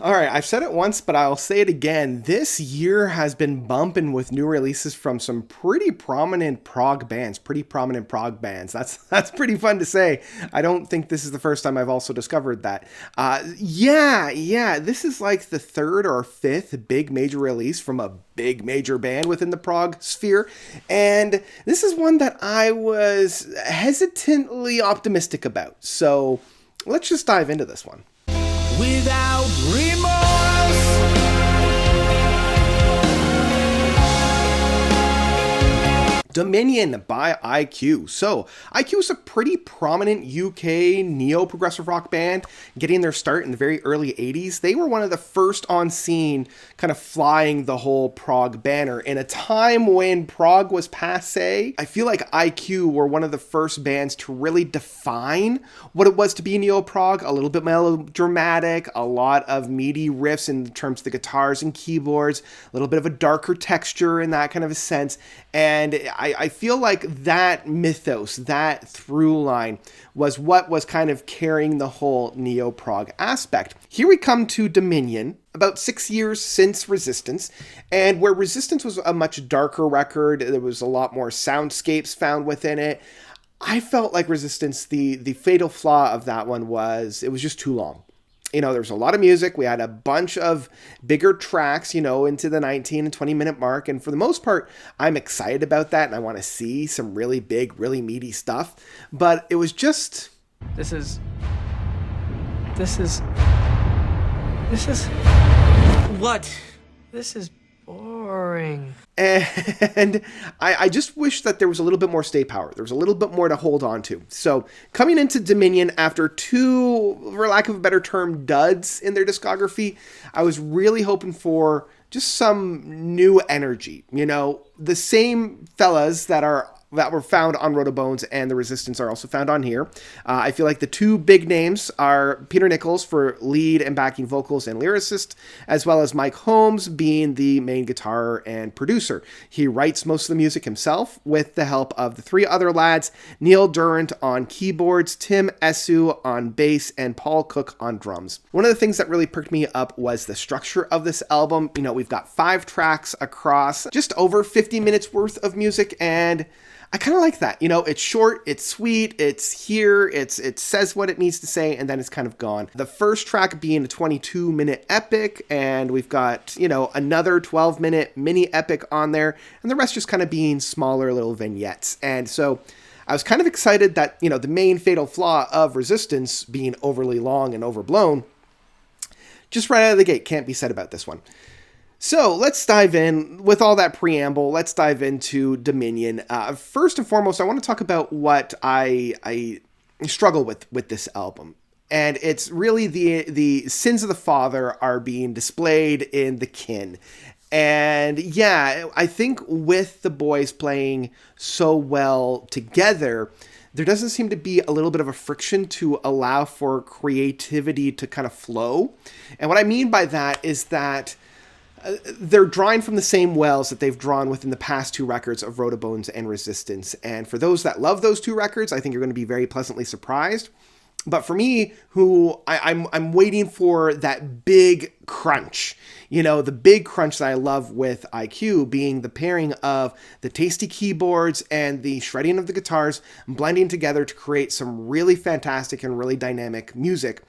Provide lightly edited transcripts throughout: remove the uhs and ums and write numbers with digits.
All right, I've said it once, but I'll say it again. This year has been bumping with new releases from some pretty prominent prog bands, That's that's pretty fun to say. I don't think this is the first time I've also discovered that. Yeah. This is like the third or fifth big major release from a big major band within the prog sphere, and this is one that I was hesitantly optimistic about. So let's just dive into this one. Without remorse. Dominion by IQ. So, IQ is a pretty prominent UK neo-progressive rock band, getting their start in the very early 80s. They were one of the first on scene, kind of flying the whole prog banner. In a time when prog was passé, I feel like IQ were one of the first bands to really define what it was to be neo-prog, a little bit melodramatic, a lot of meaty riffs in terms of the guitars and keyboards, a little bit of a darker texture in that kind of a sense. And I feel like that mythos, that through line, was what was kind of carrying the whole neo-prog aspect. Here we come to Dominion, about 6 years since Resistance, and where Resistance was a much darker record, there was a lot more soundscapes found within it. I felt like Resistance, the fatal flaw of that one was it was just too long. There was a lot of music. We had a bunch of bigger tracks, into the 19 and 20 minute mark. And for the most part, I'm excited about that. And I want to see some really big, really meaty stuff. But it was just... This is... What? This is boring. And I just wish that there was a little bit more stay power. There was a little bit more to hold on to. So coming into Dominion after two, for lack of a better term, duds in their discography, I was really hoping for just some new energy. The same fellas that were found on Rotobones and the Resistance are also found on here. I feel like the two big names are Peter Nichols for lead and backing vocals and lyricist, as well as Mike Holmes being the main guitar and producer. He writes most of the music himself with the help of the three other lads, Neil Durrant on keyboards, Tim Esu on bass, and Paul Cook on drums. One of the things that really perked me up was the structure of this album. We've got 5 tracks across just over 50 minutes worth of music, and I kind of like that. It's short, it's sweet, it's here, it says what it needs to say, and then it's kind of gone. The first track being a 22-minute epic, and we've got, another 12-minute mini epic on there, and the rest just kind of being smaller little vignettes. And so I was kind of excited that, the main fatal flaw of Resistance being overly long and overblown, just right out of the gate, can't be said about this one. So let's dive in. With all that preamble, let's dive into Dominion. First and foremost, I want to talk about what I struggle with this album. And it's really the sins of the father are being displayed in the kin. And yeah, I think with the boys playing so well together, there doesn't seem to be a little bit of a friction to allow for creativity to kind of flow. And what I mean by that is that they're drawing from the same wells that they've drawn within the past 2 records of Rotobones and Resistance. And for those that love those 2 records, I think you're going to be very pleasantly surprised. But for me, I'm waiting for that big crunch, the big crunch that I love with IQ being the pairing of the tasty keyboards and the shredding of the guitars blending together to create some really fantastic and really dynamic music.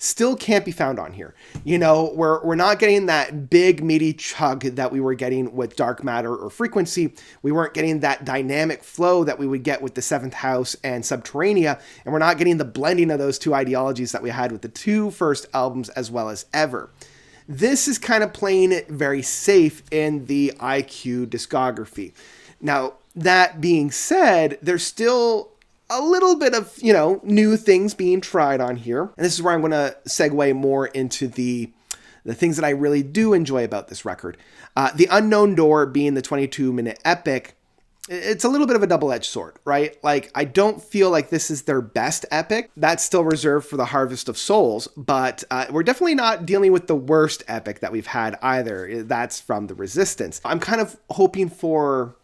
Still can't be found on here. We're not getting that big meaty chug that we were getting with Dark Matter or Frequency. We weren't getting that dynamic flow that we would get with the Seventh House and Subterranea, and we're not getting the blending of those 2 ideologies that we had with the 2 first albums as well as Ever. This is kind of playing it very safe in the IQ discography. Now, that being said, there's still a little bit of, new things being tried on here. And this is where I'm going to segue more into the things that I really do enjoy about this record. The Unknown Door being the 22-minute epic, it's a little bit of a double-edged sword, right? Like, I don't feel like this is their best epic. That's still reserved for the Harvest of Souls, but we're definitely not dealing with the worst epic that we've had either. That's from the Resistance. I'm kind of hoping for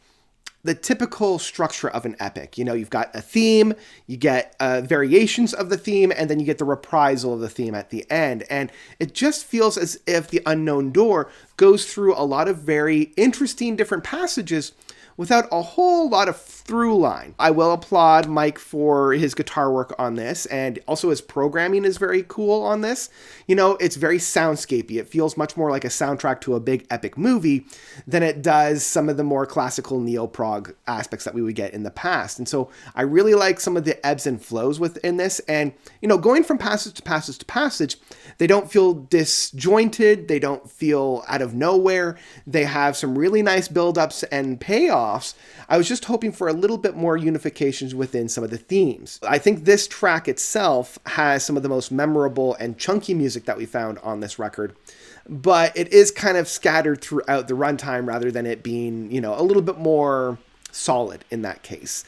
the typical structure of an epic. You know, you've got a theme, you get variations of the theme, and then you get the reprisal of the theme at the end. And it just feels as if The Unknown Door goes through a lot of very interesting different passages without a whole lot of through line. I will applaud Mike for his guitar work on this, and also his programming is very cool on this. You know, it's very soundscapey. It feels much more like a soundtrack to a big epic movie than it does some of the more classical neo-prog aspects that we would get in the past. And so I really like some of the ebbs and flows within this, and, you know, going from passage to passage to passage, they don't feel disjointed, they don't feel out of nowhere, they have some really nice build-ups and payoffs. I was just hoping for a little bit more unifications within some of the themes. I think this track itself has some of the most memorable and chunky music that we found on this record, but it is kind of scattered throughout the runtime rather than it being, you know, a little bit more solid in that case.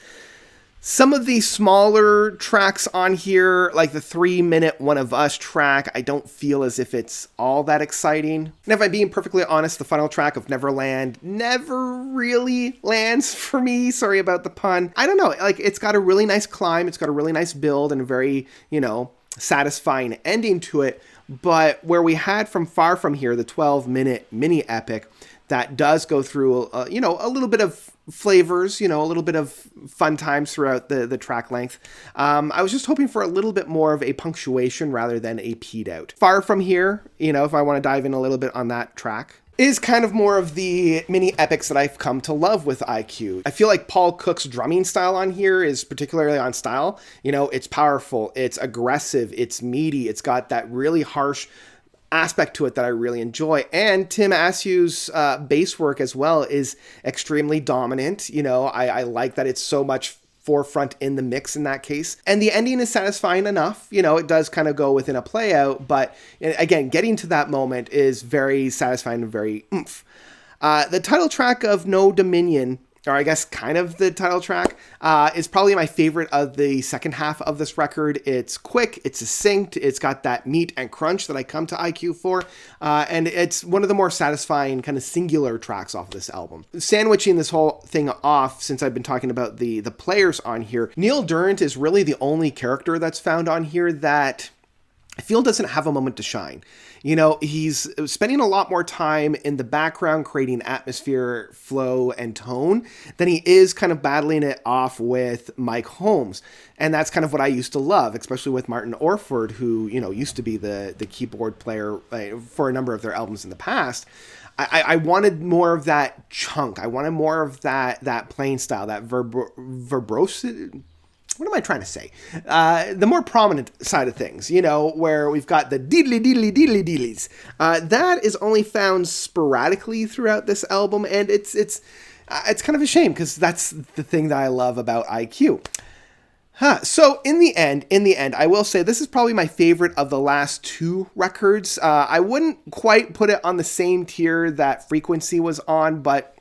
Some of the smaller tracks on here, like the 3-minute One of Us track, I don't feel as if it's all that exciting. And if I'm being perfectly honest, the final track of Neverland never really lands for me. Sorry about the pun. I don't know, like, it's got a really nice climb, it's got a really nice build and a very, you know, satisfying ending to it. But where we had From Far From Here, the 12-minute mini epic, that does go through, you know, a little bit of flavors, you know, a little bit of fun times throughout the track length. I was just hoping for a little bit more of a punctuation rather than a peed out. Far From Here, you know, if I want to dive in a little bit on that track, is kind of more of the mini epics that I've come to love with IQ. I feel like Paul Cook's drumming style on here is particularly on style. You know, it's powerful, it's aggressive, it's meaty, it's got that really harsh aspect to it that I really enjoy. And Tim Asyu's bass work as well is extremely dominant. You know, I like that it's so much forefront in the mix in that case. And the ending is satisfying enough. You know, it does kind of go within a play out, but again, getting to that moment is very satisfying and very oomph. The title track of No Dominion, or I guess kind of the title track, is probably my favorite of the second half of this record. It's quick, it's succinct, it's got that meat and crunch that I come to IQ for, and it's one of the more satisfying kind of singular tracks off of this album. Sandwiching this whole thing off, since I've been talking about the players on here, Neil Durant is really the only character that's found on here that I feel doesn't have a moment to shine. You know, he's spending a lot more time in the background creating atmosphere, flow, and tone than he is kind of battling it off with Mike Holmes. And that's kind of what I used to love, especially with Martin Orford, who, you know, used to be the keyboard player for a number of their albums in the past. I wanted more of that chunk. I wanted more of that playing style, that verbrosity. What am I trying to say? The more prominent side of things, you know, where we've got the deedly deedly deedly deedlies. That is only found sporadically throughout this album, and it's kind of a shame because that's the thing that I love about IQ. So in the end, I will say this is probably my favorite of the last two records. I wouldn't quite put it on the same tier that Frequency was on, but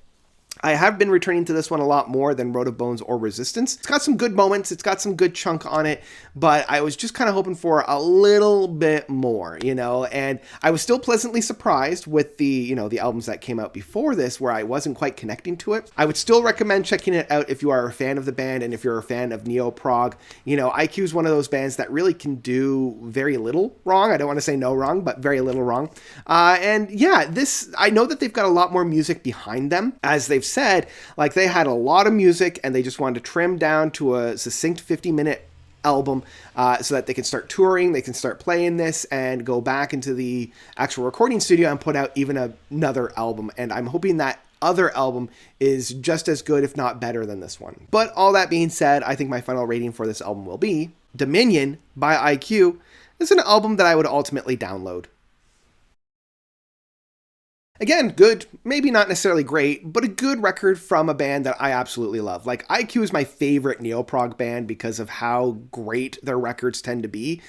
I have been returning to this one a lot more than Road of Bones or Resistance. It's got some good moments, it's got some good chunk on it, but I was just kind of hoping for a little bit more, you know, and I was still pleasantly surprised with the, you know, the albums that came out before this where I wasn't quite connecting to it. I would still recommend checking it out if you are a fan of the band and if you're a fan of neo-prog. You know, IQ is one of those bands that really can do very little wrong. I don't want to say no wrong, but very little wrong. And yeah, I know that they've got a lot more music behind them, as they've said, like they had a lot of music and they just wanted to trim down to a succinct 50-minute album so that they can start touring, they can start playing this and go back into the actual recording studio and put out even another album. And I'm hoping that other album is just as good, if not better than this one. But all that being said, I think my final rating for this album will be Dominion by IQ is an album that I would ultimately download. Again, good, maybe not necessarily great, but a good record from a band that I absolutely love. Like, IQ is my favorite neo-prog band because of how great their records tend to be,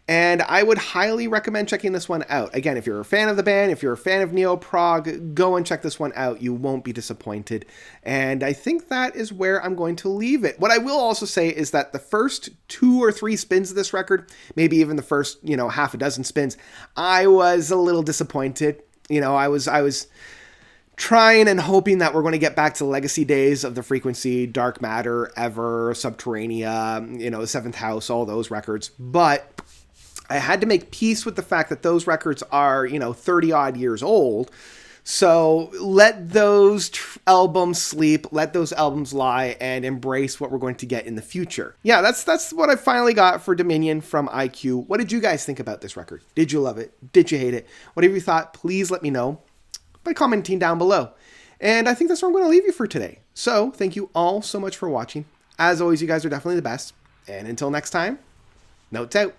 and I would highly recommend checking this one out. Again, if you're a fan of the band, if you're a fan of neo-prog, go and check this one out. You won't be disappointed, and I think that is where I'm going to leave it. What I will also say is that the first 2 or 3 spins of this record, maybe even the first, you know, half a dozen spins, I was a little disappointed. You know, I was trying and hoping that we're going to get back to the legacy days of the Frequency, Dark Matter, Ever, Subterranea, the Seventh House, all those records. But I had to make peace with the fact that those records are, 30 odd years old. So let those albums sleep, let those albums lie, and embrace what we're going to get in the future. Yeah, that's what I finally got for Dominion from IQ. What did you guys think about this record? Did you love it? Did you hate it? Whatever you thought, please let me know by commenting down below. And I think that's where I'm going to leave you for today. So thank you all so much for watching. As always, you guys are definitely the best. And until next time, notes out.